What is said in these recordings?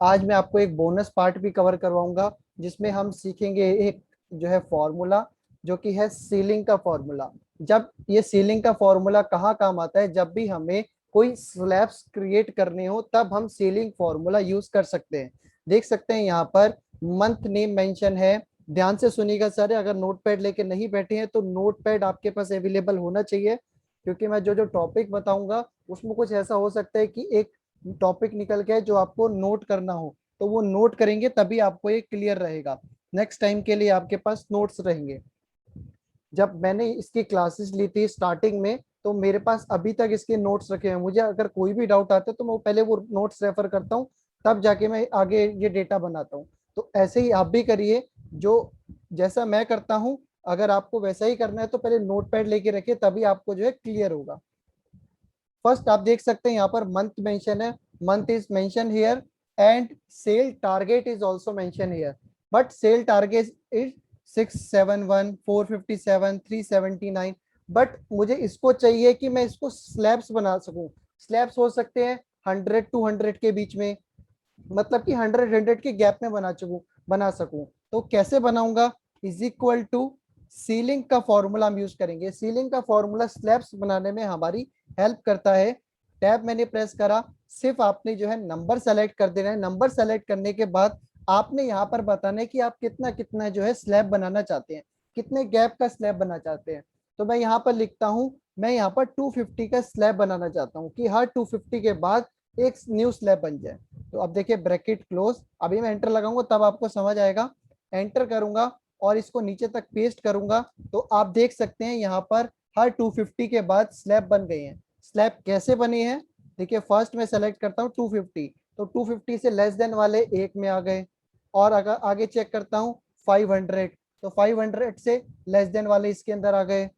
आज मैं आपको एक बोनस पार्ट भी कवर करवाऊंगा, जिसमें हम सीखेंगे एक जो है फॉर्मूला, जो कि है सीलिंग का फॉर्मूला। जब ये सीलिंग का फॉर्मूला कहाँ काम आता है, जब भी हमें कोई स्लैब्स क्रिएट करने हो तब हम सीलिंग फॉर्मूला यूज कर सकते हैं। देख सकते हैं यहाँ पर मंथ नेम मेंशन है। ध्यान से सुनिएगा सर, अगर नोटपैड लेके नहीं बैठे हैं तो नोटपैड आपके पास अवेलेबल होना चाहिए, क्योंकि मैं जो जो टॉपिक बताऊंगा उसमें कुछ ऐसा हो सकता है कि एक टॉपिक निकल के जो आपको नोट करना हो, तो वो नोट करेंगे तभी आपको ये क्लियर रहेगा। नेक्स्ट टाइम के लिए आपके पास नोट्स रहेंगे। जब मैंने इसकी क्लासेस ली थी स्टार्टिंग में, तो मेरे पास अभी तक इसके नोट्स रखे हैं। मुझे अगर कोई भी डाउट आता है तो मैं पहले वो नोट्स रेफर करता हूँ, तब जाके मैं आगे ये डेटा बनाता हूँ। तो ऐसे ही आप भी करिए, जो जैसा मैं करता हूँ अगर आपको वैसा ही करना है तो पहले नोटपैड लेके रखिए, तभी आपको जो है क्लियर होगा। फर्स्ट आप देख सकते हैं यहाँ पर मंथ मेंशन है, month is mention here and sale target is also mention here, but sale target is 671 457 379। But मुझे इसको चाहिए कि मैं इसको स्लैब्स बना सकूं। स्लैब्स हो सकते हैं 100 to 100 के बीच में, मतलब कि 100 के गैप में बना सकूं। तो कैसे बनाऊंगा, इज इक्वल टू सीलिंग का फॉर्मूला हम यूज करेंगे। सीलिंग का फॉर्मूला स्लैब्स बनाने में हमारी हेल्प करता है। टैब मैंने प्रेस करा, सिर्फ आपने जो है नंबर सेलेक्ट कर देना है। नंबर सेलेक्ट करने के बाद आपने यहाँ पर बताना है कि आप कितना कितना जो है स्लैब बनाना चाहते हैं, कितने गैप का स्लैब बनाना चाहते हैं। तो मैं यहाँ पर लिखता हूँ, मैं यहाँ पर 250 का स्लैब बनाना चाहता हूँ कि हर 250 के बाद एक न्यू स्लैब बन जाए। तो अब देखिए ब्रैकेट क्लोज, अभी मैं एंटर लगाऊंगा तब आपको समझ आएगा। एंटर करूंगा और इसको नीचे तक पेस्ट करूंगा, तो आप देख सकते हैं यहाँ पर हर 250 के बाद स्लैब बन गई है। स्लैब कैसे बनी है, देखिए फर्स्ट में सेलेक्ट करता हूँ 250, तो 250 से लेस देन वाले एक में आ गए। और अगर आगे चेक करता हूँ 500, तो 500 से लेस देन वाले इसके अंदर आ गए,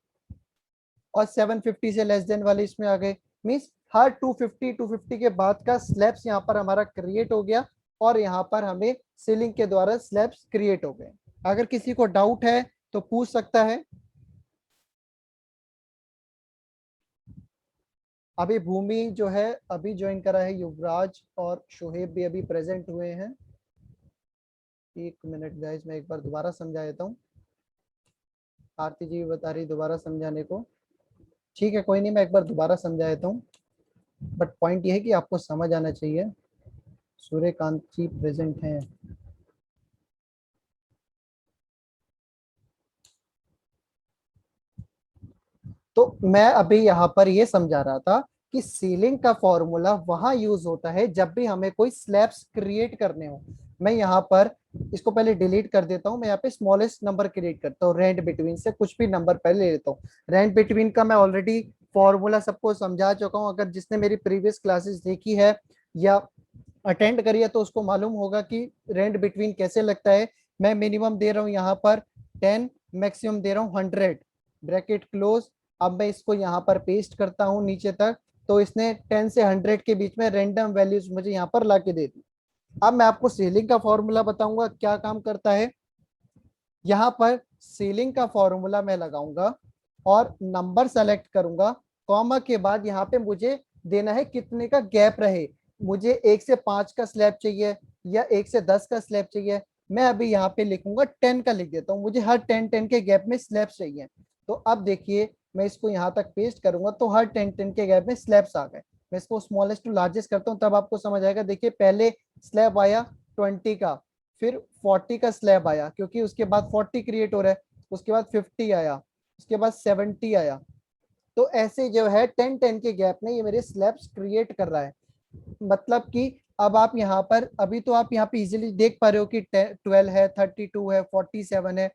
और 750 से लेस देन वाले इसमें आ गए। मीन्स हर 250 के बाद का स्लैब्स यहाँ पर हमारा क्रिएट हो गया, और यहाँ पर हमें सीलिंग के द्वारा स्लैब्स क्रिएट हो गए। अगर किसी को डाउट है तो पूछ सकता है। अभी भूमि जो है अभी ज्वाइन करा है, युवराज और शोहेब भी अभी प्रेजेंट हुए हैं। एक मिनट गाइस, मैं एक बार दोबारा समझा देता हूँ। आरती जी बता रही दोबारा समझाने को, ठीक है कोई नहीं, मैं एक बार दोबारा समझा देता हूँ। बट पॉइंट ये है कि आपको समझ आना चाहिए। सूर्यकांत जी प्रेजेंट हैं। तो मैं अभी यहाँ पर ये समझा रहा था कि सीलिंग का फॉर्मूला वहां यूज होता है जब भी हमें कोई स्लैब्स क्रिएट करने हो। मैं यहाँ पर इसको पहले डिलीट कर देता हूँ। मैं यहाँ पे स्मॉलेस्ट नंबर क्रिएट करता हूँ, रेंट बिटवीन से कुछ भी नंबर पहले ले लेता हूँ। रेंट बिटवीन का मैं ऑलरेडी फॉर्मूला सबको समझा चुका हूँ। अगर जिसने मेरी प्रीवियस क्लासेस देखी है या अटेंड करी है तो उसको मालूम होगा कि रेंट बिटवीन कैसे लगता है। मैं मिनिमम दे रहा हूँ यहाँ पर 10, मैक्सिमम दे रहा हूँ 100, ब्रैकेट क्लोज। अब मैं इसको यहाँ पर पेस्ट करता हूँ नीचे तक, तो इसने 10 से 100 के बीच में रैंडम वैल्यूज मुझे यहाँ पर ला के दे दी। अब मैं आपको सीलिंग का फॉर्मूला बताऊंगा क्या काम करता है। यहाँ पर सीलिंग का फॉर्मूला मैं लगाऊंगा और नंबर सेलेक्ट करूंगा, कॉमा के बाद यहाँ पे मुझे देना है कितने का गैप रहे। मुझे 1 से 5 का स्लैब चाहिए या 1 से 10 का स्लैब चाहिए। मैं अभी यहाँ पे लिखूंगा 10 का लिख देता हूँ, मुझे हर 10 के गैप में स्लैब चाहिए। तो अब देखिए मैं इसको यहाँ तक पेस्ट करूंगा तो हर 10 के गैप में स्लैब्स आ गए। मैं इसको स्मॉलेस्ट टू लार्जेस्ट करता हूँ तब आपको समझ आएगा। देखिए पहले स्लैब आया 20 का, फिर 40 का स्लैब आया क्योंकि उसके बाद 40 क्रिएट हो रहा है, उसके बाद 50 आया, उसके बाद 70 आया। तो ऐसे जो है 10 के गैप में ये मेरे स्लैब्स क्रिएट कर रहा है। मतलब कि अब आप यहाँ पर अभी तो आप यहाँ पे इजीली देख पा रहे हो कि 12 है, 32 है, 47 है।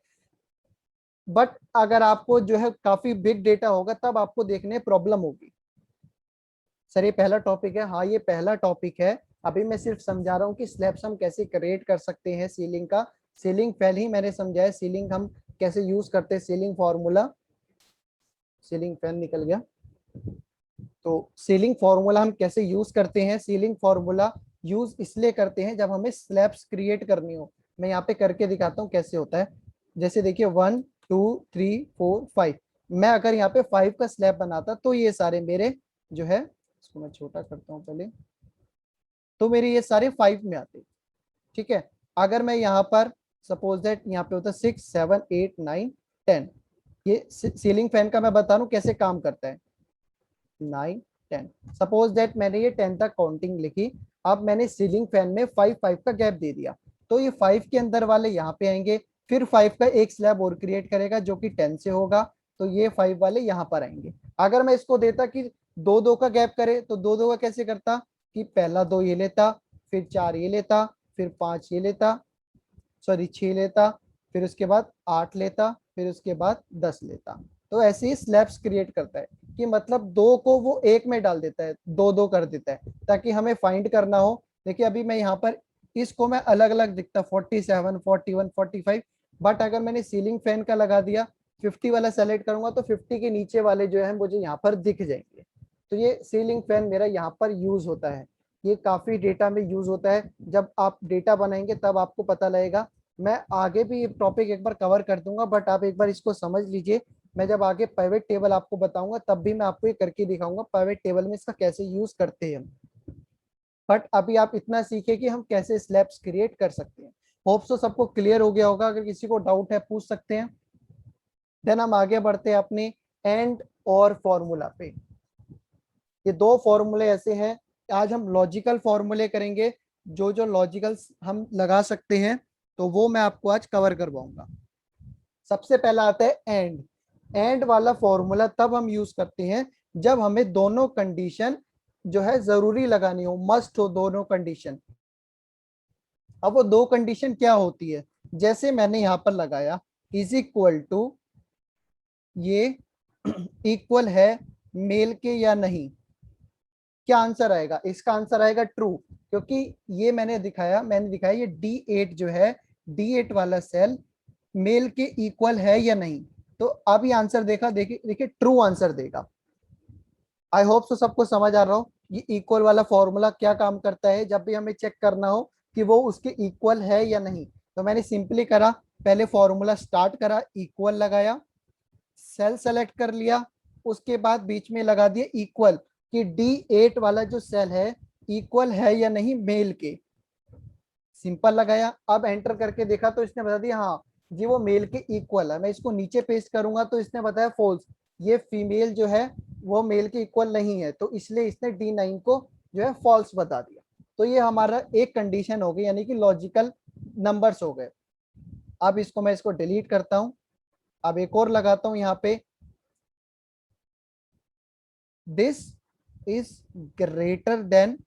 बट अगर आपको जो है काफी बिग डेटा होगा तब आपको देखने प्रॉब्लम होगी। सर ये पहला टॉपिक है, हाँ ये पहला टॉपिक है। अभी मैं सिर्फ समझा रहा हूँ कि स्लैब्स हम कैसे क्रिएट कर सकते हैं सीलिंग का। सीलिंग पहले ही मैंने समझाया, सीलिंग हम कैसे यूज करते हैं, सीलिंग फॉर्मूला। सीलिंग फैन निकल गया। तो सीलिंग फॉर्मूला हम कैसे यूज करते हैं, सीलिंग फॉर्मूला यूज इसलिए करते हैं जब हमें स्लैब्स क्रिएट करनी हो। मैं यहाँ पे करके दिखाता हूँ कैसे होता है। जैसे देखिए 1 2 3 4 5, मैं अगर यहाँ पे 5 का स्लैब बनाता तो ये सारे मेरे जो है, इसको मैं छोटा करता हूँ पहले, तो मेरे ये सारे 5 में आते। ठीक है। अगर मैं यहाँ पर सपोज दैट यहाँ पे होता है 6 7 8 9 10, ये सीलिंग फैन का मैं बता रहा हूँ कैसे काम करता है। 9 10, सपोज दैट मैंने ये 10 तक काउंटिंग लिखी। अब मैंने सीलिंग फैन में 5 5 का गैप दे दिया, तो ये 5 के अंदर वाले यहाँ पे आएंगे, फिर 5 का एक स्लैब और क्रिएट करेगा जो कि 10 से होगा, तो ये 5 वाले यहाँ पर आएंगे। अगर मैं इसको देता कि दो दो का गैप करे, तो दो दो का कैसे करता कि पहला 2 ये लेता, फिर 4 ये लेता, फिर 5 ये लेता, सॉरी 6 लेता, फिर उसके बाद 8 लेता, फिर उसके बाद 10 लेता। तो ऐसे ही स्लैब्स क्रिएट करता है कि मतलब दो को वो एक में डाल देता है, दो दो कर देता है, ताकि हमें फाइंड करना हो। देखिए अभी मैं यहाँ पर इसको मैं अलग अलग दिखता 47 41 45, बट अगर मैंने सीलिंग फैन का लगा दिया 50 वाला सेलेक्ट करूंगा तो 50 के नीचे वाले जो है मुझे यहाँ पर दिख जाएंगे। तो ये सीलिंग फैन मेरा यहाँ पर यूज होता है। ये काफी डेटा में यूज होता है, जब आप डेटा बनाएंगे तब आपको पता लगेगा। मैं आगे भी ये टॉपिक एक बार कवर कर दूंगा, बट आप एक बार इसको समझ लीजिए। मैं जब आगे पाइवेट टेबल आपको बताऊंगा तब भी मैं आपको ये करके दिखाऊंगा पाइवेट टेबल में इसका कैसे यूज करते हैं। बट अभी आप इतना सीखे कि हम कैसे स्लैब्स क्रिएट कर सकते हैं। होप सो सबको क्लियर हो गया होगा। अगर किसी को डाउट है पूछ सकते हैं। देन हम आगे बढ़ते हैं अपने एंड और फॉर्मूला पे। ये दो फॉर्मूले ऐसे हैं, आज हम लॉजिकल फॉर्मूले करेंगे। जो जो लॉजिकल हम लगा सकते हैं तो वो मैं आपको आज कवर करवाऊंगा। सबसे पहला आता है एंड। एंड वाला फॉर्मूला तब हम यूज करते हैं जब हमें दोनों कंडीशन जो है जरूरी लगानी हो, मस्ट हो दोनों कंडीशन। अब वो दो कंडीशन क्या होती है, जैसे मैंने यहां पर लगाया इज इक्वल टू, ये इक्वल है मेल के या नहीं, क्या आंसर आएगा? इसका आंसर आएगा ट्रू, क्योंकि ये मैंने दिखाया ये D8 जो है, D8 वाला सेल मेल के इक्वल है या नहीं। तो अब ये आंसर देखा, देखिए देखिए ट्रू आंसर देगा। आई होप सो सबको समझ आ रहा हो ये इक्वल वाला फॉर्मूला क्या काम करता है जब भी हमें चेक करना हो कि वो उसके इक्वल है या नहीं। तो मैंने सिंपली करा, पहले फॉर्मूला स्टार्ट करा, इक्वल लगाया, सेल सेलेक्ट कर लिया, उसके बाद बीच में लगा दिया इक्वल कि D8 वाला जो सेल है इक्वल है या नहीं मेल के। सिंपल लगाया, अब एंटर करके देखा तो इसने बता दिया हाँ जी वो मेल के इक्वल है। मैं इसको नीचे पेस्ट करूंगा तो इसने बताया फॉल्स, ये फीमेल जो है वो मेल के इक्वल नहीं है, तो इसलिए इसने D9 को जो है फॉल्स बता दिया। तो ये हमारा एक कंडीशन हो गई, यानी कि लॉजिकल नंबर्स हो गए। अब इसको मैं इसको डिलीट करता हूं। अब एक और लगाता हूं यहाँ पे, this is greater than,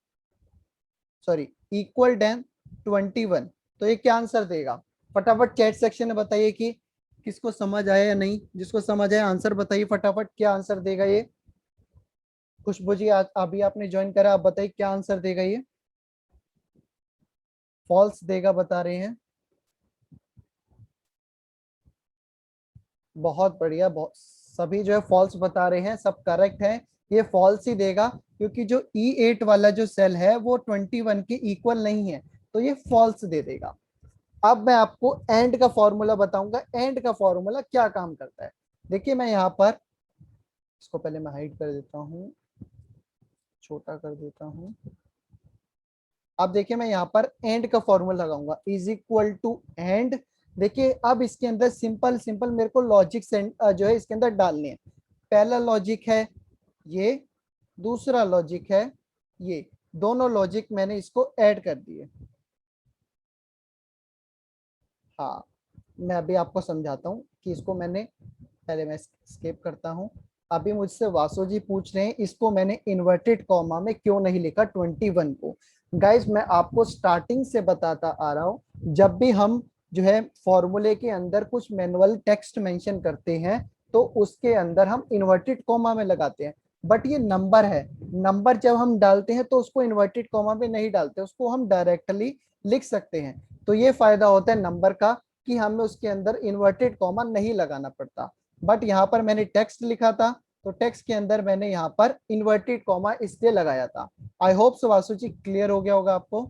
sorry equal than 21। तो ये क्या आंसर देगा? फटाफट चैट सेक्शन में बताइए कि किसको समझ आया या नहीं। जिसको समझ आया आंसर बताइए फटाफट, क्या आंसर देगा ये। खुशबू जी आज अभी आपने ज्वाइन करा, आप बताइए क्या आंसर देगा ये। फॉल्स देगा बता रहे हैं। बहुत बढ़िया, बहुत सभी जो है फॉल्स बता रहे हैं, सब करेक्ट है। ये फॉल्स ही देगा क्योंकि जो E8 वाला जो सेल है वो 21 के इक्वल नहीं है, तो ये फॉल्स दे देगा। अब मैं आपको एंड का फॉर्मूला बताऊंगा, एंड का फॉर्मूला क्या काम करता है। देखिए मैं यहाँ पर इसको पहले मैं हाइड कर देता हूँ, छोटा कर देता हूँ। अब देखिए मैं यहाँ पर एंड का फॉर्मूला लगाऊंगा, इज इक्वल टू एंड। देखिए अब इसके अंदर सिंपल सिंपल मेरे को लॉजिक जो है इसके अंदर डालने हैं। पहला लॉजिक है ये, दूसरा लॉजिक है ये, दोनों लॉजिक मैंने इसको ऐड कर दिए। हाँ मैं अभी आपको समझाता हूँ कि इसको मैंने, पहले मैं स्किप करता हूँ। अभी मुझसे वासु जी पूछ रहे हैं इसको मैंने इन्वर्टेड कॉमा में क्यों नहीं लिखा 21 को। गाइज मैं आपको स्टार्टिंग से बताता आ रहा हूँ, जब भी हम जो है फॉर्मूले के अंदर कुछ मैनुअल टेक्स्ट मेंशन करते हैं तो उसके अंदर हम इन्वर्टेड कॉमा में लगाते हैं। बट ये नंबर है, नंबर जब हम डालते हैं तो उसको इन्वर्टेड कॉमा में नहीं डालते, उसको हम डायरेक्टली लिख सकते हैं। तो ये फायदा होता है नंबर का कि हमें उसके अंदर इन्वर्टेड कॉमा नहीं लगाना पड़ता। बट यहाँ पर मैंने टेक्स्ट लिखा था तो टेक्स्ट के अंदर मैंने यहाँ पर इन्वर्टेड कॉमा इसलिए लगाया था। I hope so Vasu ji clear हो गया होगा आपको।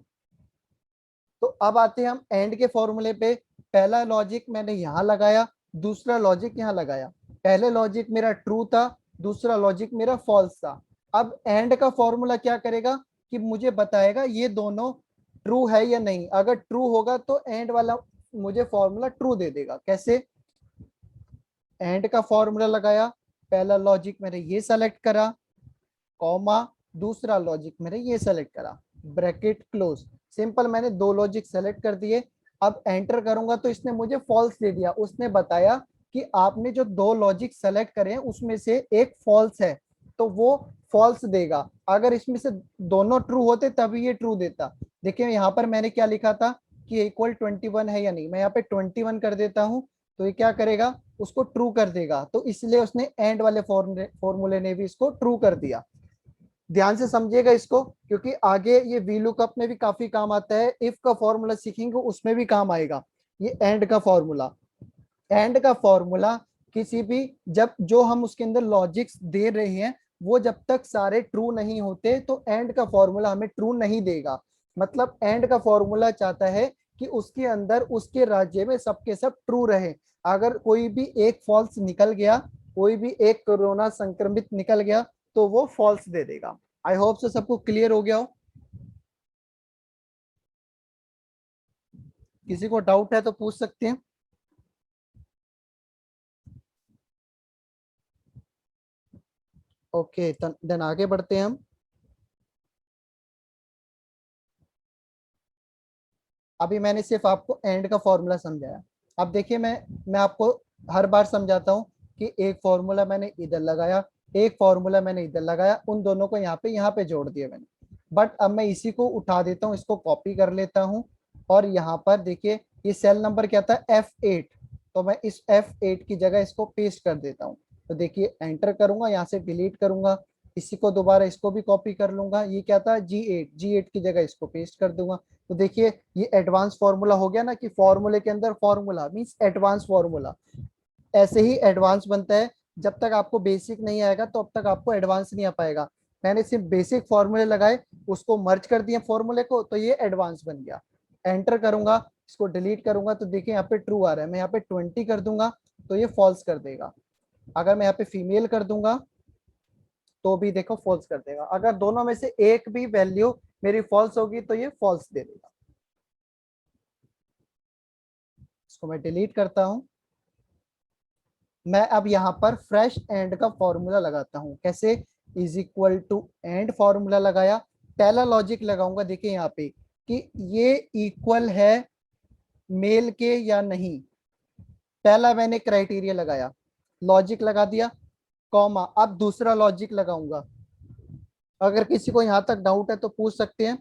तो अब आते हैं हम एंड के फॉर्मूले पे। पहला लॉजिक मैंने यहाँ लगाया, दूसरा लॉजिक यहाँ लगाया। पहले लॉजिक मेरा ट्रू था, दूसरा लॉजिक मेरा फॉल्स था। अब एंड का फॉर्मूला क्या करेगा कि मुझे बताएगा ये दोनों ट्रू है या नहीं। अगर ट्रू होगा तो एंड वाला मुझे फॉर्मूला ट्रू दे देगा। कैसे? एंड का फॉर्मूला लगाया, पहला लॉजिक मैंने ये सेलेक्ट करा, कॉमा, दूसरा लॉजिक मैंने ये सेलेक्ट करा, ब्रैकेट क्लोज। सिंपल, मैंने दो लॉजिक सेलेक्ट कर दिए। अब एंटर करूंगा तो इसने मुझे फॉल्स दे दिया। उसने बताया कि आपने जो दो लॉजिक सेलेक्ट करे हैं उसमें से एक फॉल्स है, तो वो फॉल्स देगा। अगर इसमें से दोनों ट्रू होते तभी ये ट्रू देता। देखिए यहाँ पर मैंने क्या लिखा था कि इक्वल 21 है या नहीं। मैं यहाँ पे 21 कर देता हूँ तो ये क्या करेगा, उसको ट्रू कर देगा। तो इसलिए उसने एंड वाले फॉर्मूले ने भी इसको ट्रू कर दिया। ध्यान से समझिएगा इसको, क्योंकि आगे ये वी लुकअप में भी काफी काम आता है। इफ का फॉर्मूला सीखेंगे उसमें भी काम आएगा ये एंड का फॉर्मूला। एंड का फॉर्मूला किसी भी, जब जो हम उसके अंदर लॉजिक्स दे रहे हैं वो जब तक सारे ट्रू नहीं होते तो एंड का फॉर्मूला हमें ट्रू नहीं देगा। मतलब एंड का फॉर्मूला चाहता है कि उसके अंदर उसके राज्य में सबके सब ट्रू रहे। अगर कोई भी एक फॉल्स निकल गया, कोई भी एक कोरोना संक्रमित निकल गया, तो वो फॉल्स दे देगा। आई होप से सबको क्लियर हो गया हो। किसी को डाउट है तो पूछ सकते हैं। ओके, देन आगे बढ़ते हैं हम। अभी मैंने सिर्फ आपको एंड का फॉर्मूला समझाया। अब देखिए, मैं आपको हर बार समझाता हूँ कि एक फॉर्मूला मैंने इधर लगाया, एक फॉर्मूला मैंने इधर लगाया, उन दोनों को यहाँ पे जोड़ दिया मैंने। बट अब मैं इसी को उठा देता हूँ, इसको कॉपी कर लेता हूँ, और यहाँ पर देखिए ये सेल नंबर क्या था, F8। तो मैं इस F8 की जगह इसको पेस्ट कर देता हूँ। तो देखिए एंटर करूंगा, यहाँ से डिलीट करूंगा, इसी को दोबारा इसको भी कॉपी कर लूंगा। ये क्या था, G8 की जगह इसको पेस्ट कर दूंगा। तो देखिए ये एडवांस फॉर्मूला हो गया ना, कि फॉर्मूले के अंदर फॉर्मूला मींस एडवांस फॉर्मूला। ऐसे ही एडवांस बनता है। जब तक आपको बेसिक नहीं आएगा तो अब तक आपको एडवांस नहीं आ पाएगा। मैंने सिर्फ बेसिक फॉर्मूले लगाए, उसको मर्ज कर दिया फॉर्मूले को, तो ये एडवांस बन गया। एंटर करूंगा, इसको डिलीट करूंगा, तो देखिए यहाँ पे ट्रू आ रहा है। मैं यहाँ पे 20 कर दूंगा तो ये फॉल्स कर देगा। अगर मैं यहाँ पे फीमेल कर दूंगा तो भी देखो फॉल्स कर देगा। अगर दोनों में से एक भी वैल्यू मेरी फॉल्स होगी तो ये फॉल्स दे देगा। इसको मैं डिलीट करता हूं। मैं अब यहाँ पर फ्रेश एंड का फॉर्मूला लगाता हूँ। कैसे? Is equal to and formula लगाया, पहला लॉजिक लगाऊंगा। देखिए यहाँ पे कि ये इक्वल है मेल के या नहीं। पहला मैंने क्राइटेरिया लगाया, लॉजिक लगा दिया, कॉमा। अब दूसरा लॉजिक लगाऊंगा। अगर किसी को यहाँ तक डाउट है तो पूछ सकते हैं।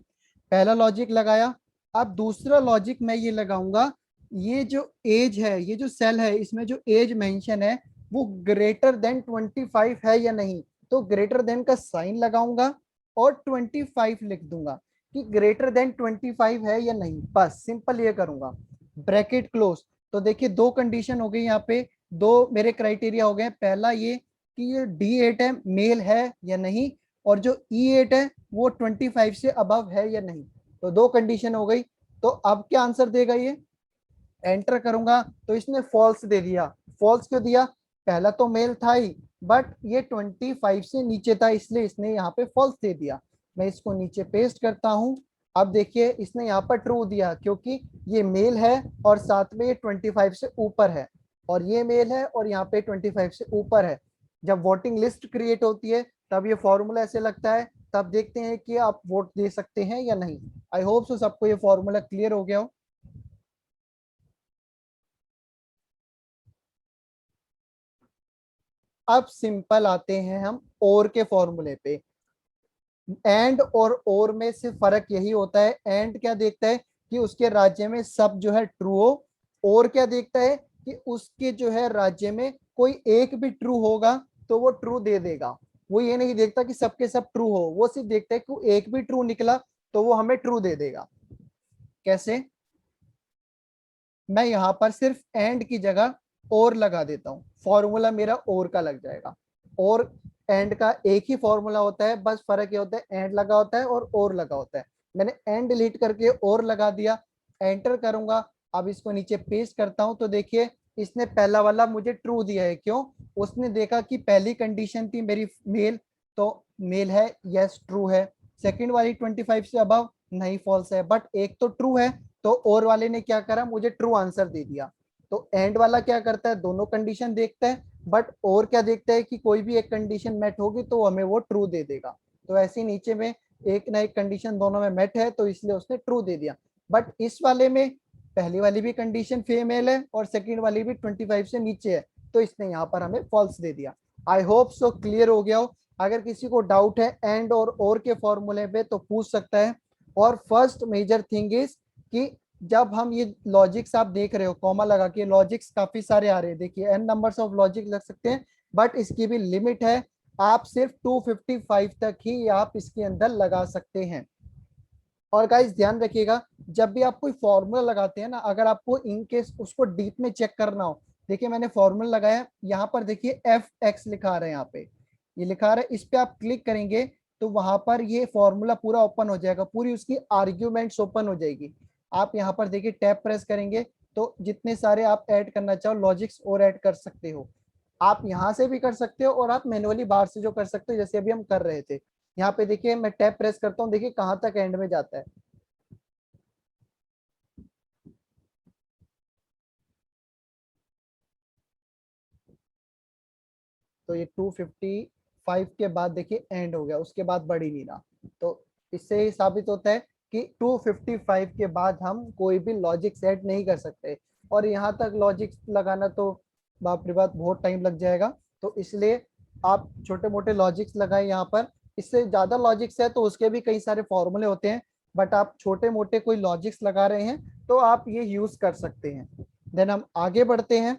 पहला लॉजिक लगाया, अब दूसरा लॉजिक मैं ये लगाऊंगा, ये जो एज है, ये जो सेल है, इसमें जो एज मेंशन है वो ग्रेटर देन 25 है या नहीं। तो ग्रेटर देन का साइन लगाऊंगा और 25 लिख दूंगा कि ग्रेटर देन 25 है या नहीं। बस सिंपल ये करूंगा, ब्रैकेट क्लोज। तो देखिए दो कंडीशन हो गई यहाँ पे, दो मेरे क्राइटेरिया हो गए। पहला ये कि ये D8 है, मेल है या नहीं, और जो E8 है वो 25 से अबव है या नहीं। तो दो कंडीशन हो गई। तो अब क्या आंसर देगा ये? एंटर करूंगा तो इसने फॉल्स दे दिया। फॉल्स क्यों दिया? पहला तो मेल था ही, बट ये 25 से नीचे था, इसलिए इसने यहाँ पे फॉल्स दे दिया। मैं इसको नीचे पेस्ट करता हूँ। अब देखिए इसने यहाँ पर ट्रू दिया, क्योंकि ये मेल है और साथ में ये 25 से ऊपर है, और ये मेल है और यहाँ पे 25 से ऊपर है। जब वोटिंग लिस्ट क्रिएट होती है तब ये फॉर्मूला ऐसे लगता है। तब देखते हैं कि आप वोट दे सकते हैं या नहीं। आई होप सो सबको ये फॉर्मूला क्लियर हो गया हो। अब सिंपल आते हैं हम और के फॉर्मूले पे। एंड और में से फर्क यही होता है, एंड क्या देखता है कि उसके राज्य में सब जो है ट्रू हो, और क्या देखता है कि उसके जो है राज्य में कोई एक भी ट्रू होगा तो वो ट्रू दे देगा। वो ये नहीं देखता कि सबके सब ट्रू हो, वो सिर्फ देखता है कि एक भी ट्रू निकला तो वो हमें ट्रू दे देगा। कैसे? मैं यहाँ पर सिर्फ एंड की जगह और लगा देता हूँ, फॉर्मूला मेरा और का लग जाएगा। और एंड का एक ही फॉर्मूला होता है, बस फर्क ये होता है एंड लगा होता है और लगा होता है। मैंने एंड डिलीट करके और लगा दिया। एंटर करूंगा, अब इसको नीचे पेस्ट करता हूं, तो देखिए इसने पहला वाला मुझे ट्रू दिया है। क्यों? उसने देखा कि पहली कंडीशन थी मेरी मेल, तो मेल है, यस ट्रू है। सेकंड वाली 25 से अबव, नहीं फॉल्स है, बट एक तो ट्रू है, तो और वाले ने क्या करा, मुझे ट्रू आंसर दे दिया। तो एंड वाला क्या करता है, दोनों कंडीशन देखता है, बट और क्या देखता है कि कोई भी एक कंडीशन मेट होगी तो हमें वो ट्रू दे देगा। तो ऐसे ही नीचे में एक ना एक कंडीशन दोनों में मेट है, तो इसलिए उसने ट्रू दे दिया। बट इस वाले में पहली वाली भी कंडीशन फीमेल है और सेकंड वाली भी 25 से नीचे है, तो इसने यहाँ पर हमें फॉल्स दे दिया। आई होप सो क्लियर हो गया हो। अगर किसी को डाउट है एंड और के फॉर्मूले पे तो पूछ सकता है। और फर्स्ट मेजर थिंग इज कि जब हम ये लॉजिक्स आप देख रहे हो कॉमा लगा के, लॉजिक्स काफी सारे आ रहे हैं, देखिए एन नंबर्स ऑफ लॉजिक लग सकते हैं, बट इसकी भी लिमिट है। आप सिर्फ 255 तक ही आप इसके अंदर लगा सकते हैं। और गाइस ध्यान रखिएगा, जब भी आप कोई फॉर्मूला लगाते हैं ना, अगर आपको इन केस उसको डीप में चेक करना हो, देखिए मैंने फॉर्मूला लगाया, यहाँ पर देखिए एफ एक्स लिखा रहा है, यहाँ पे ये लिखा रहा है, इस पे आप क्लिक करेंगे तो वहां पर ये फॉर्मूला पूरा ओपन हो जाएगा, पूरी उसकी आर्ग्यूमेंट्स ओपन हो जाएगी। आप यहाँ पर देखिए टैब प्रेस करेंगे तो जितने सारे आप ऐड करना चाहो लॉजिक्स और ऐड कर सकते हो। आप यहाँ से भी कर सकते हो और आप मैनुअली बाहर से जो कर सकते हो, जैसे अभी हम कर रहे थे। यहाँ पे देखिए मैं टैब प्रेस करता हूँ, देखिए कहाँ तक एंड में जाता है। तो ये 255 के बाद देखिए एंड हो गया, उसके बाद बढ़ ही नहीं रहा। तो इससे ही साबित होता है कि 255 के बाद हम कोई भी लॉजिक सेट नहीं कर सकते। और यहाँ तक लॉजिक लगाना तो बाप रे बाप बहुत टाइम लग जाएगा। तो इसलिए आप छोटे मोटे लॉजिक्स लगाए यहाँ पर। इससे ज्यादा लॉजिक्स है तो उसके भी कई सारे फॉर्मूले होते हैं, बट आप छोटे मोटे कोई लॉजिक्स लगा रहे हैं तो आप ये यूज कर सकते हैं। देन हम आगे बढ़ते हैं।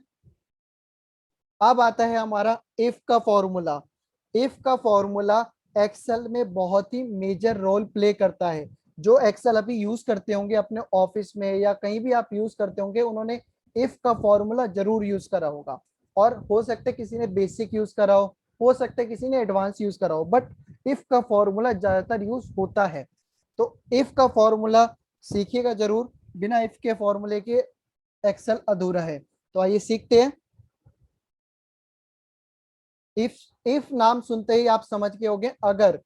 अब आता है हमारा इफ का फॉर्मूला। इफ का फॉर्मूला एक्सेल में बहुत ही मेजर रोल प्ले करता है। जो एक्सेल अभी यूज करते होंगे अपने ऑफिस में या कहीं भी आप यूज करते होंगे, उन्होंने इफ का फॉर्मूला जरूर यूज करा होगा। और हो सकता है किसी ने बेसिक यूज करा हो सकता है किसी ने एडवांस यूज करा हो, बट इफ का फॉर्मूला ज्यादातर यूज होता है। तो इफ का फॉर्मूला सीखिएगा जरूर, बिना इफ के फॉर्मूले के एक्सेल अधूरा है। तो आइए सीखते हैं। इफ इफ नाम सुनते ही आप समझ के होगे, अगर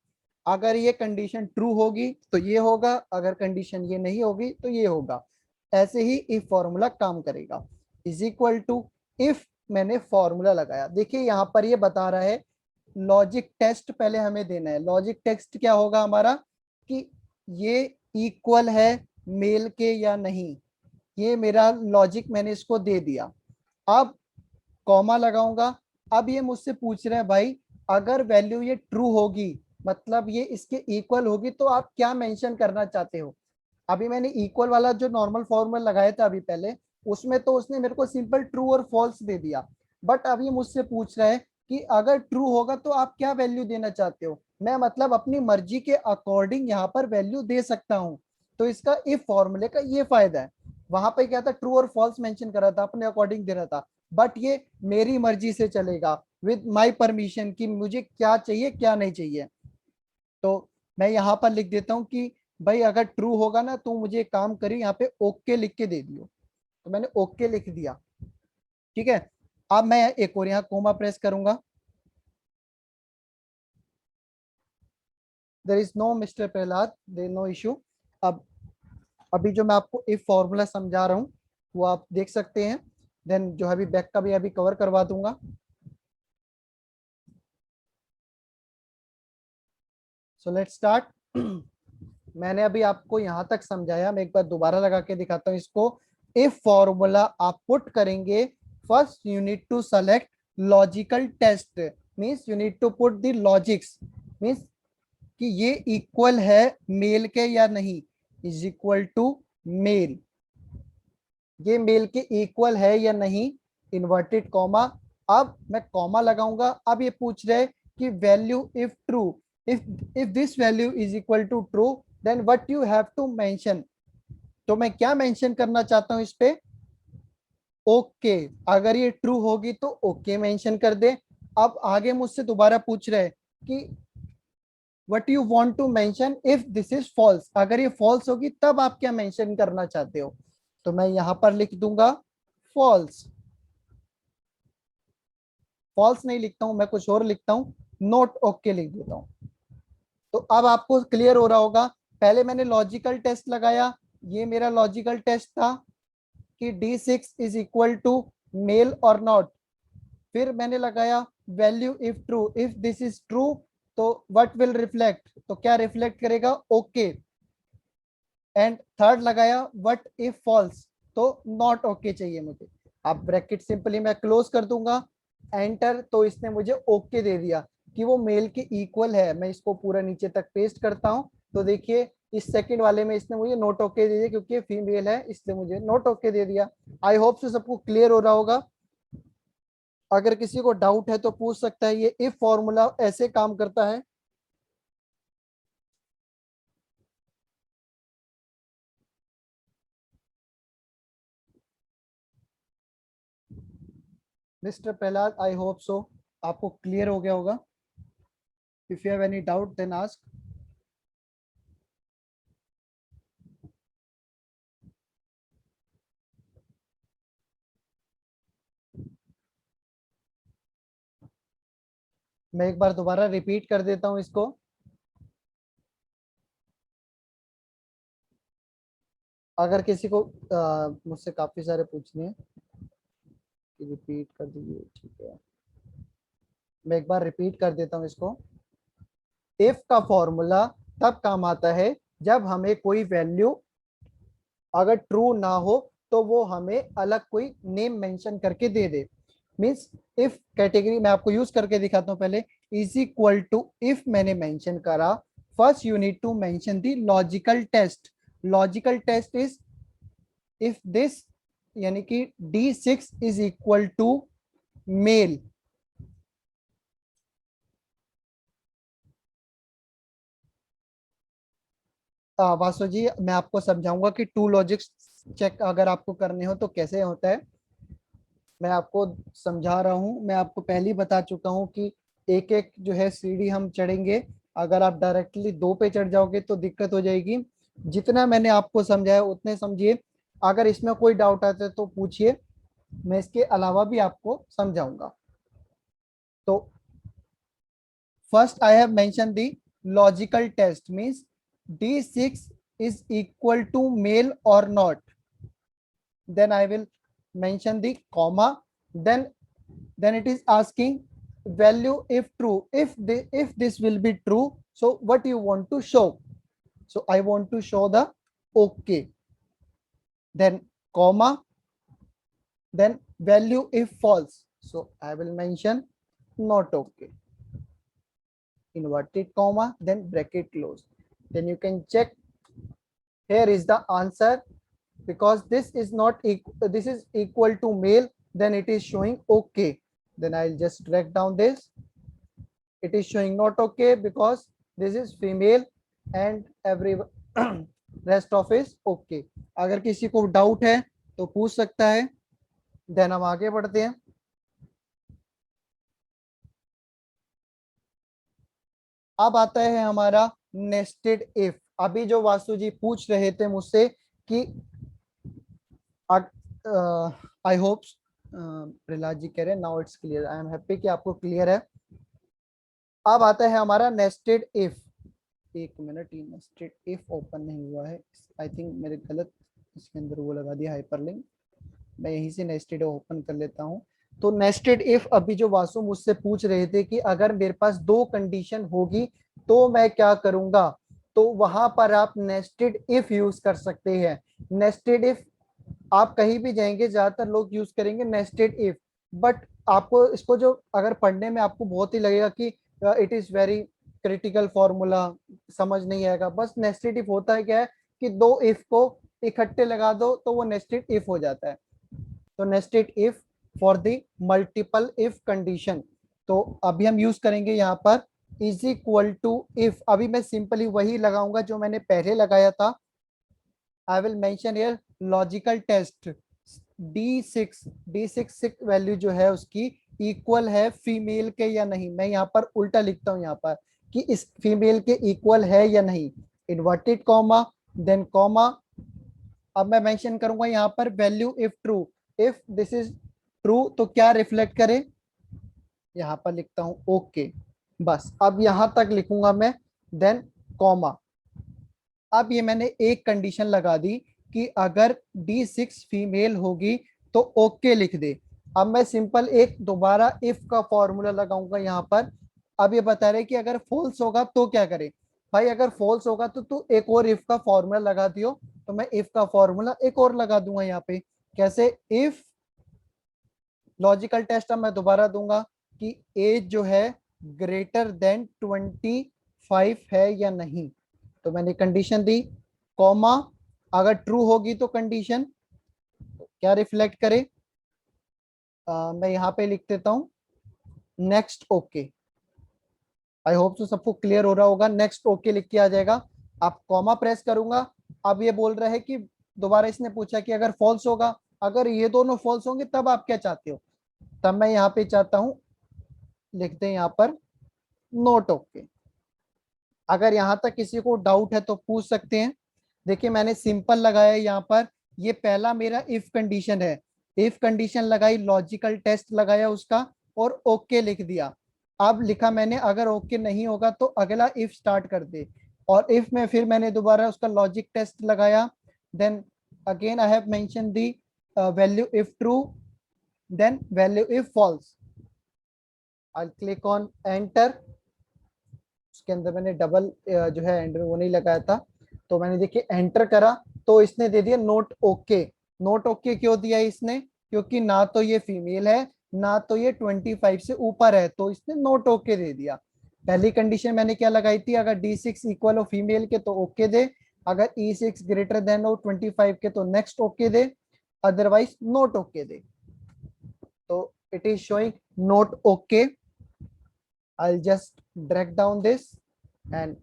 अगर ये कंडीशन ट्रू होगी तो ये होगा, अगर कंडीशन ये नहीं होगी तो ये होगा। ऐसे ही इफ फॉर्मूला काम करेगा। इज इक्वल टू इफ मैंने फॉर्मूला लगाया, देखिए यहां पर ये बता रहा है लॉजिक टेस्ट पहले हमें देना है। लॉजिक टेस्ट क्या होगा हमारा, कि ये इक्वल है मेल के या नहीं। ये मेरा लॉजिक मैंने इसको दे दिया। अब कॉमा लगाऊंगा। अब ये मुझसे पूछ रहे हैं भाई, अगर वैल्यू ये ट्रू होगी, मतलब ये इसके इक्वल होगी, तो आप क्या मेंशन करना चाहते हो। अभी मैंने इक्वल वाला जो नॉर्मल फॉर्मूला लगाया था अभी पहले, उसमें तो उसने मेरे को सिंपल ट्रू और फॉल्स दे दिया। बट अब ये मुझसे पूछ रहा है कि अगर ट्रू होगा तो आप क्या वैल्यू देना चाहते हो। मैं मतलब अपनी मर्जी के अकॉर्डिंग यहाँ पर वैल्यू दे सकता हूँ। तो इसका इफ फॉर्मूले का ये फायदा है। वहां पे क्या था, ट्रू और फॉल्स मेंशन करा था, अपने अकॉर्डिंग दे रहा था। बट ये मेरी मर्जी से चलेगा, विद माई परमिशन, कि मुझे क्या चाहिए क्या नहीं चाहिए। तो मैं यहाँ पर लिख देता हूँ कि भाई अगर ट्रू होगा ना तो मुझे एक काम करिए, यहाँ पे ओके लिख के दे दियो। तो मैंने ओके लिख दिया। ठीक है। अब मैं एक और यहाँ कोमा प्रेस करूंगा। There is no mister Prahlad, there no issue. अब अभी जो मैं आपको इफ फॉर्मूला समझा रहा हूँ वो आप देख सकते हैं। देन जो है अभी बैक का भी अभी कवर करवा दूंगा। So let's start. मैंने अभी आपको यहां तक समझाया, मैं एक बार दोबारा लगा के दिखाता हूँ इसको। इफ फॉर्मूला आप पुट करेंगे, first you need to select logical test, means you need to put the logics, means कि ये इक्वल है मेल के या नहीं। इज इक्वल टू मेल, ये मेल के इक्वल है या नहीं, इन्वर्टेड कॉमा। अब मैं कॉमा लगाऊंगा। अब ये पूछ रहे कि value if true, if this value is equal to true, then what you have to mention. तो मैं क्या मेंशन करना चाहता हूं इस पे, ओके। अगर ये ट्रू होगी तो ओके मेंशन कर दे। अब आगे मुझसे दोबारा पूछ रहे कि what you want to mention if this is false, अगर ये फॉल्स होगी तब आप क्या मेंशन करना चाहते हो। तो मैं यहां पर लिख दूंगा फॉल्स। फॉल्स नहीं लिखता हूं, मैं कुछ और लिखता हूं, नोट ओके लिख देता हूं। तो अब आपको क्लियर हो रहा होगा पहले मैंने लॉजिकल टेस्ट लगाया, ये मेरा लॉजिकल टेस्ट था कि D6 is equal to male और नॉट। फिर मैंने लगाया value if true, if this is true तो व्हाट विल रिफ्लेक्ट, तो क्या रिफ्लेक्ट करेगा, ओके। एंड थर्ड लगाया व्हाट इफ फॉल्स, तो नॉट ओके चाहिए मुझे। अब ब्रैकेट सिंपली मैं क्लोज कर दूंगा, एंटर, तो इसने मुझे ओके दे दिया कि वो मेल के इक्वल है। मैं इसको पूरा नीचे तक पेस्ट करता हूँ, तो देखिए इस सेकंड वाले में इसने मुझे नोट ओके दे दिया, क्योंकि ये फीमेल है इसलिए मुझे नोट ओके दे दिया। आई होप से सबको क्लियर हो रहा होगा। अगर किसी को डाउट है तो पूछ सकता है, ये इफ फॉर्मूला ऐसे काम करता है। Mister Prahlad, I hope so आपको क्लियर हो गया होगा। If you have any doubt then ask. मैं एक बार दोबारा रिपीट कर देता हूँ इसको। अगर किसी को मुझसे काफी सारे पूछने हैं कि रिपीट कर दीजिए, ठीक है। मैं एक बार रिपीट कर देता हूँ इसको। इफ का फॉर्मूला तब काम आता है जब हमें कोई वैल्यू अगर ट्रू ना हो तो वो हमें अलग कोई नेम मेंशन करके दे दे। मींस इफ कैटेगरी मैं आपको यूज करके दिखाता हूँ पहले। इज इक्वल टू इफ मैंने मेंशन करा, first you need to mention the logical test. Logical test is if this, यानी कि D6 is equal to male. Vasu ji मैं आपको समझाऊंगा कि टू लॉजिक्स चेक अगर आपको करने हो तो कैसे होता है। मैं आपको समझा रहा हूँ, मैं आपको पहले ही बता चुका हूँ कि एक एक जो है सीढ़ी हम चढ़ेंगे। अगर आप डायरेक्टली दो पे चढ़ जाओगे तो दिक्कत हो जाएगी। जितना मैंने आपको समझाया उतने समझिए। अगर इसमें कोई डाउट आता है तो पूछिए, मैं इसके अलावा भी आपको समझाऊंगा। तो first I have mentioned the logical test, means D6 is equal to male or not. Then I will mention the comma. Then it is asking value if true. If this will be true, so what you want to show? So I want to show the okay. Then comma. Then value if false. So I will mention not okay. Inverted comma, then bracket close. Then you can check, here is the answer. Because this is not equal, this is equal to male, then it is showing okay. Then I'll just drag down this. It is showing not okay because this is female and every rest of is okay. अगर किसी को doubt है तो पूछ सकता है। Then हम आगे बढ़ते हैं। अब आता है हमारा नेस्टेड इफ। अभी जो वासु जी पूछ रहे थे मुझसे कि आई होप प्रहलाद जी कह रहे हैं now it's clear, I am happy कि आपको क्लियर है। अब आता है हमारा नेस्टेड इफ। एक मिनट, ये नेस्टेड इफ ओपन नहीं हुआ है, आई थिंक मेरे गलत इसके अंदर वो लगा दिया हाइपरलिंक। मैं यहीं से नेस्टेड ओपन कर लेता हूँ। तो नेस्टेड इफ अभी जो वासु मुझसे पूछ रहे थे कि अगर मेरे पास दो कंडीशन होगी तो मैं क्या करूंगा, तो वहां पर आप नेस्टेड इफ यूज कर सकते हैं। नेस्टेड इफ आप कहीं भी जाएंगे ज्यादातर लोग यूज करेंगे नेस्टेड इफ। बट आपको इसको जो अगर पढ़ने में आपको बहुत ही लगेगा कि it is very critical formula, समझ नहीं आएगा। बस नेस्टेड इफ होता है क्या है कि दो इफ को इकट्ठे लगा दो तो वो नेस्टेड इफ हो जाता है। तो nested if for the multiple if condition, तो अभी हम यूज करेंगे यहाँ पर इज इक्वल टू इफ। अभी मैं सिंपली वही लगाऊंगा जो मैंने पहले लगाया था। I will mention here logical test D6 value जो है उसकी इक्वल है फीमेल के या नहीं। मैं यहाँ पर उल्टा लिखता हूँ यहाँ पर कि इस फीमेल के इक्वल है या नहीं। Inverted comma, then comma. अब मैं मेंशन करूंगा यहाँ पर value if true. If this is true तो क्या रिफ्लेक्ट करे, यहाँ पर लिखता हूँ ओके। बस अब यहाँ तक लिखूंगा मैं, देन कॉमा। अब ये मैंने एक कंडीशन लगा दी कि अगर D6 फीमेल होगी तो ओके लिख दे। अब मैं सिंपल एक दोबारा इफ का फॉर्मूला लगाऊंगा यहाँ पर। अब ये बता रहे कि अगर फॉल्स होगा तो क्या करें। भाई अगर फॉल्स होगा तो तू एक और इफ का फॉर्मूला लगा दियो। तो मैं इफ का फॉर्मूला एक और लगा दूंगा यहाँ पे। कैसे? इफ लॉजिकल टेस्ट अब मैं दोबारा दूंगा कि एज जो है ग्रेटर देन 25 है या नहीं। तो मैंने कंडीशन दी, कॉमा, अगर ट्रू होगी तो कंडीशन क्या रिफ्लेक्ट करे। मैं यहाँ पे लिख देता हूँ नेक्स्ट ओके। आई होप तो सबको क्लियर हो रहा होगा। नेक्स्ट ओके लिख के आ जाएगा। आप कॉमा प्रेस करूंगा। अब ये बोल रहा है कि दोबारा इसने पूछा कि अगर फॉल्स होगा, अगर ये दोनों फॉल्स होंगे तब आप क्या चाहते हो। तब मैं यहाँ पे चाहता हूँ, लिखते हैं यहाँ पर नोट ओके। अगर यहाँ तक किसी को डाउट है तो पूछ सकते हैं। देखिए मैंने सिंपल लगाया यहाँ पर। ये पहला मेरा इफ कंडीशन है। इफ कंडीशन लगाई, लॉजिकल टेस्ट लगाया उसका और ओके लिख दिया। अब लिखा मैंने अगर ओके नहीं होगा तो अगला इफ स्टार्ट कर दे। और इफ में फिर मैंने दोबारा उसका लॉजिक टेस्ट लगाया। Then again I have mention the value if true, then value if false. I click on enter. उसके अंदर मैंने डबल जो है एंटर वो नहीं लगाया था। तो मैंने देखिए एंटर करा तो इसने दे दिया नोट ओके। नोट ओके क्यों दिया इसने? क्योंकि ना तो ये फीमेल है ना तो ये 25 से ऊपर है, तो इसने नोट ओके दे दिया। पहली कंडीशन मैंने क्या लगाई थी, अगर D6 इक्वल हो फीमेल के तो ओके दे, अगर E6 ग्रेटर देन हो 25 के तो नेक्स्ट ओके दे, अदरवाइज नोट ओके दे। तो it is showing not okay. I'll just drag down this and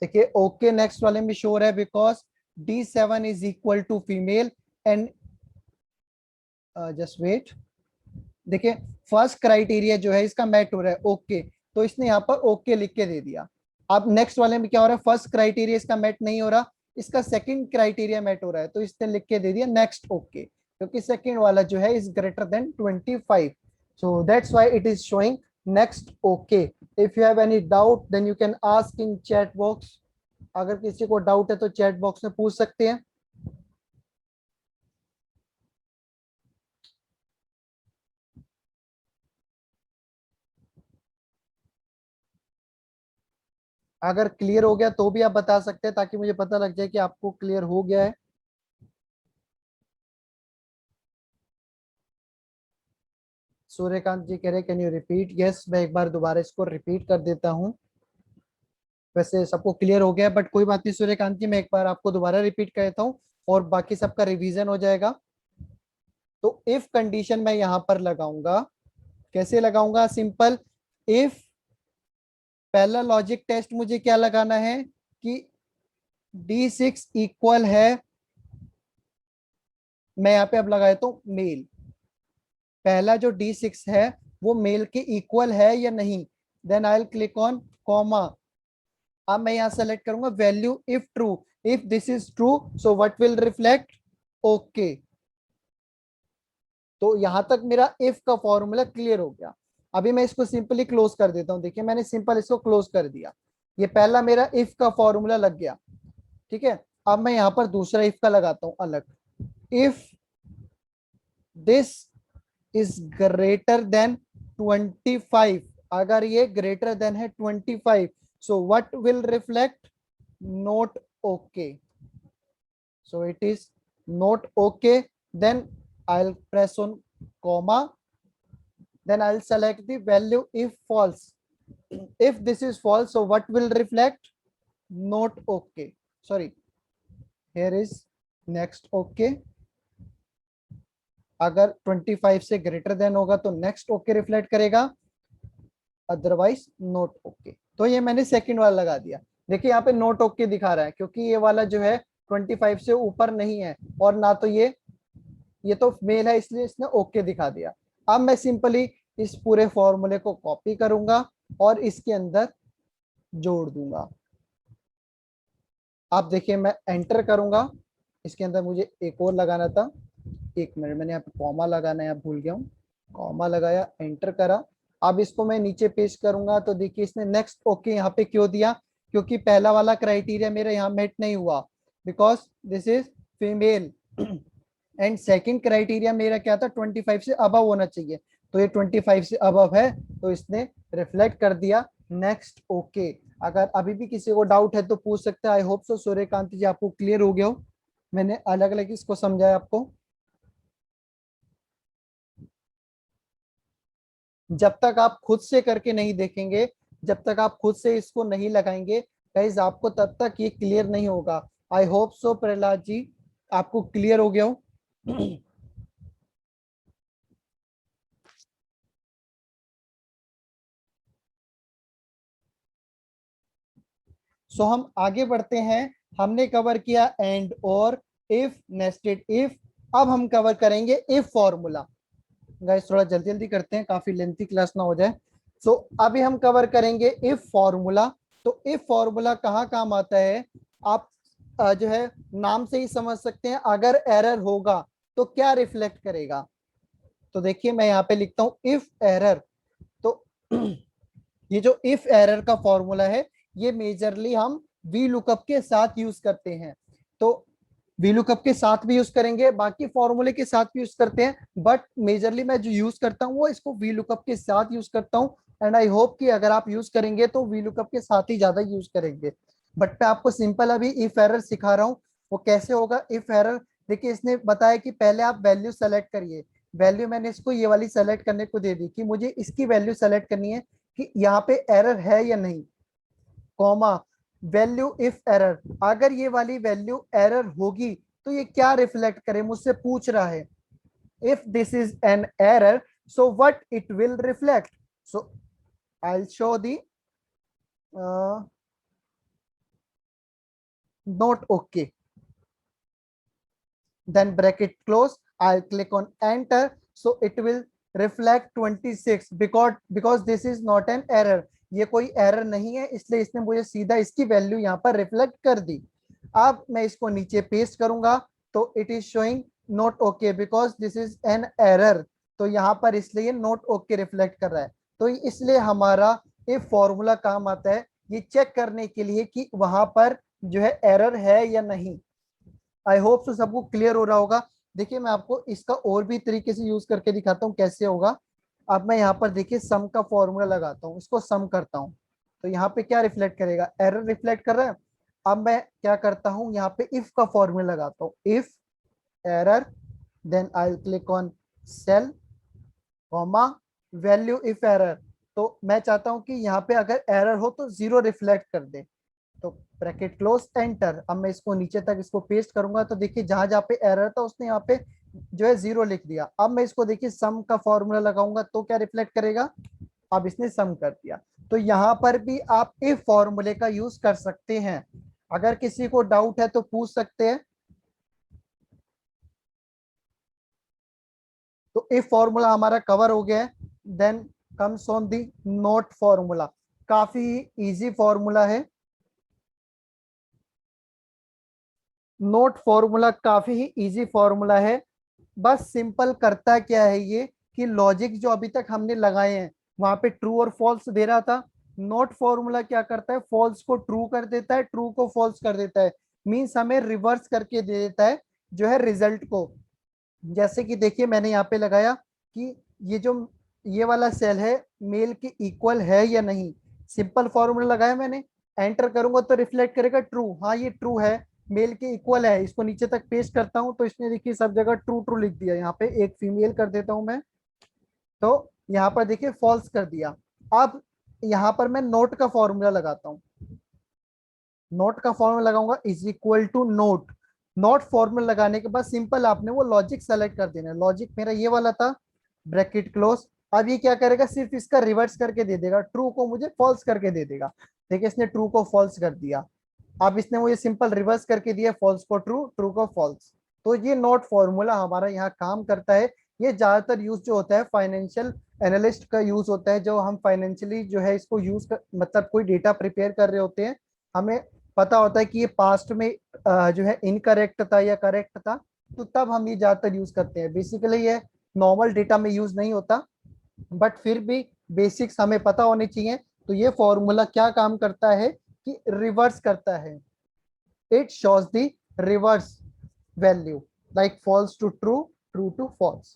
देखिए ओके नेक्स्ट वाले में शोर है because D7 is equal to female and just wait. देखिए फर्स्ट क्राइटेरिया जो है इसका मैट हो रहा है ओके, तो इसने यहाँ पर ओके लिख के दे दिया। अब नेक्स्ट वाले में क्या हो रहा है, फर्स्ट क्राइटेरिया इसका मैट नहीं हो रहा, इसका सेकंड क्राइटेरिया मैट हो रहा है, तो इसने लिख के दे दिया नेक्स्ट ओके, क्योंकि सेकंड वाला जो है is greater than 25। So that's why it is showing next okay. If you have any doubt then you can ask in chat box. अगर किसी को डाउट है तो चैट बॉक्स में पूछ सकते हैं। अगर क्लियर हो गया तो भी आप बता सकते हैं ताकि मुझे पता लग जाए कि आपको क्लियर हो गया है। सूर्यकांत जी कह रहे कैन यू रिपीट। यस, मैं एक बार दोबारा इसको रिपीट कर देता हूँ। वैसे सबको क्लियर हो गया बट कोई बात नहीं सूर्यकांत जी, मैं एक बार आपको दोबारा रिपीट कर देता हूँ और बाकी सबका रिवीजन हो जाएगा। तो इफ कंडीशन मैं यहां पर लगाऊंगा। कैसे लगाऊंगा? सिंपल। इफ पहला लॉजिक टेस्ट मुझे क्या लगाना है कि D6 इक्वल है, मैं यहाँ पे अब लगा देता हूँ मेल। पहला जो D6 है वो मेल के इक्वल है या नहीं। Then I will click on comma. अब मैं यहाँ सेलेक्ट करूंगा value if true. If this is true so what will reflect okay. तो यहां तक मेरा इफ का फॉर्मूला क्लियर हो गया। अभी मैं इसको सिंपली क्लोज कर देता हूं। देखिए मैंने सिंपल इसको क्लोज कर दिया। ये पहला मेरा इफ का फॉर्मूला लग गया। ठीक है, अब मैं यहां पर दूसरा इफ का लगाता हूं अलग। If this is greater than 25, अगर ये ग्रेटर देन है 25, सो what will reflect note okay. so it is not okay. Then I'll press on comma, then I'll select the value if false. If this is false, so what will reflect not okay. Sorry, here is next okay. अगर 25 से greater than होगा तो next okay reflect करेगा, otherwise not okay. तो ये मैंने second वाला लगा दिया। देखिए यहाँ पे नोट ओके दिखा रहा है क्योंकि ये वाला जो है 25 से ऊपर नहीं है और ना तो ये तो मेल है, इसलिए इसने ओके दिखा दिया। अब मैं सिंपली इस पूरे फॉर्मूले को कॉपी करूंगा और इसके अंदर जोड़ दूंगा। आप देखिए मैं एंटर करूंगा। इसके अंदर मुझे एक और लगाना था, एक मिनट, मैंने यहाँ पे कॉमा लगाना है, भूल गया हूँ। कॉमा लगाया, एंटर करा। अब इसको मैं नीचे पेस्ट करूंगा तो देखिए इसने नेक्स्ट ओके यहाँ पे क्यों दिया, क्योंकि पहला वाला क्राइटेरिया मेरा यहाँ मेट नहीं हुआ, because this is female. And second criteria मेरा क्या था, 25 से अबव होना चाहिए, तो ये 25 से अबव है, तो इसने रिफ्लेक्ट कर दिया। Next okay. अगर अभी भी किसी को डाउट है तो पूछ सकते हैं। आई होप सो सूर्यकांत जी आपको क्लियर हो गया हो, मैंने अलग अलग इसको समझाया आपको। जब तक आप खुद से करके नहीं देखेंगे, जब तक आप खुद से इसको नहीं लगाएंगे गाइस, आपको तब तक ये क्लियर नहीं होगा। आई होप सो प्रहलाद जी आपको क्लियर हो गया हो। सो हम आगे बढ़ते हैं। हमने कवर किया एंड और इफ, नेस्टेड इफ। अब हम कवर करेंगे इफ फॉर्मूला। गाइस थोड़ा जल्दी जल्दी करते हैं, काफी लेंथी क्लास ना हो जाए। सो अभी हम कवर करेंगे इफ फॉर्मूला। तो इफ फॉर्मूला कहाँ काम आता है, आप जो है नाम से ही समझ सकते हैं। अगर एरर होगा तो क्या रिफ्लेक्ट करेगा, तो देखिए मैं यहाँ पे लिखता हूं इफ एरर। तो ये जो इफ एरर का फॉर्मूला है, ये मेजरली हम वी लुकअप के साथ यूज करते हैं। तो वी लुकअप के साथ भी यूज करेंगे, बाकी फॉर्मूले के साथ भी यूज करते हैं, बट मेजरली मैं जो यूज करता हूँ वो इसको वी लुकअप के साथ यूज करता हूँ। एंड आई होप कि अगर आप यूज करेंगे तो वी लुकअप के साथ ही ज्यादा यूज करेंगे। बट मैं आपको सिंपल अभी इफ एरर सिखा रहा हूँ, वो कैसे होगा इफ एरर। देखिए इसने बताया कि पहले आप वैल्यू सेलेक्ट करिए। वैल्यू मैंने इसको ये वाली सेलेक्ट करने को दे दी कि मुझे इसकी वैल्यू सेलेक्ट करनी है कि यहाँ पे एरर है या नहीं, कॉमा वैल्यू इफ एरर। अगर ये वाली वैल्यू एरर होगी तो ये क्या रिफ्लेक्ट करे, मुझसे पूछ रहा है। If this is an error, so what it will reflect. So I will show the note okay, then bracket close, I'll click on enter, so it will reflect 26 because this is not an error। ये कोई error नहीं है, इसलिए इसने मुझे सीधा इसकी value यहाँ पर रिफ्लेक्ट कर दी। अब मैं इसको नीचे पेस्ट करूंगा तो it is showing not okay because this is an error. तो यहाँ पर इसलिए नोट ओके रिफ्लेक्ट कर रहा है। तो इसलिए हमारा इफ फॉर्मूला काम आता है ये चेक करने के लिए कि वहां पर जो है एरर है या नहीं। आई होप सो सबको क्लियर हो रहा होगा। देखिए मैं आपको इसका और भी तरीके से यूज करके दिखाता हूँ कैसे होगा। अब मैं यहाँ पर देखिए सम का फॉर्मूला लगाता हूँ, इसको सम करता हूँ, तो यहाँ पे क्या रिफ्लेक्ट करेगा, एरर रिफ्लेक्ट कर रहा है। अब मैं क्या करता हूँ, यहाँ पे इफ का फॉर्मूला लगाता हूँ, if error, then I will click on cell, comma value if error. तो मैं चाहता हूँ कि यहाँ पे अगर एरर हो तो जीरो रिफ्लेक्ट कर दे, तो ब्रैकेट क्लोज एंटर। अब मैं इसको नीचे तक इसको पेस्ट करूंगा तो देखिए जहां जहां पे एरर था उसने यहाँ पे जो है जीरो लिख दिया। अब मैं इसको देखिए सम का फॉर्मूला लगाऊंगा तो क्या रिफ्लेक्ट करेगा, अब इसने सम कर दिया। तो यहाँ पर भी आप इफ फॉर्मूले का यूज कर सकते हैं। अगर किसी को डाउट है तो पूछ सकते हैं। तो इफ फॉर्मूला हमारा कवर हो गया है। Then comes on the note formula. काफी इजी फॉर्मूला है। नोट फॉर्मूला काफी ही इजी फॉर्मूला है। बस सिंपल करता क्या है ये कि लॉजिक जो अभी तक हमने लगाए हैं वहां पे ट्रू और फॉल्स दे रहा था। नोट फॉर्मूला क्या करता है, फॉल्स को ट्रू कर देता है, ट्रू को फॉल्स कर देता है। मींस हमें रिवर्स करके दे देता है जो है रिजल्ट को। जैसे कि देखिए मैंने यहाँ पे लगाया कि ये जो ये वाला सेल है मेल के इक्वल है या नहीं। सिंपल फॉर्मूला लगाया मैंने, एंटर करूंगा तो रिफ्लेक्ट करेगा ट्रू, हाँ ये ट्रू है, मेल के इक्वल है। इसको नीचे तक पेस्ट करता हूं तो इसने देखिए सब जगह ट्रू ट्रू लिख दिया। यहाँ पे एक फीमेल कर देता हूं मैं, तो यहाँ पर देखिए फॉल्स कर दिया। अब यहाँ पर मैं नोट का फॉर्मूला लगाता हूँ। नोट का फॉर्मूला लगाऊंगा is equal to note. Note formula लगाने के बाद सिंपल आपने वो लॉजिक सेलेक्ट कर देना है। लॉजिक मेरा ये वाला था, ब्रैकेट क्लोज। अब ये क्या करेगा, सिर्फ इसका रिवर्स करके दे देगा, ट्रू को मुझे फॉल्स करके दे देगा। देखिए इसने ट्रू को फॉल्स कर दिया। अब इसने मुझे सिंपल रिवर्स करके दिया, फॉल्स को ट्रू, ट्रू को फॉल्स। तो ये नोट फॉर्मूला हमारा यहाँ काम करता है। ये ज्यादातर यूज जो होता है फाइनेंशियल एनालिस्ट का यूज होता है। जो हम फाइनेंशियली जो है इसको यूज कर, मतलब कोई डेटा प्रिपेयर कर रहे होते हैं, हमें पता होता है कि ये पास्ट में जो है इनकरेक्ट था या करेक्ट था, तो तब हम ये ज्यादातर यूज करते हैं। बेसिकली ये नॉर्मल डेटा में यूज नहीं होता, बट फिर भी बेसिक्स हमें पता होने चाहिए। तो ये फॉर्मूला क्या काम करता है कि रिवर्स करता है, it shows the reverse value, like false to true, true to false.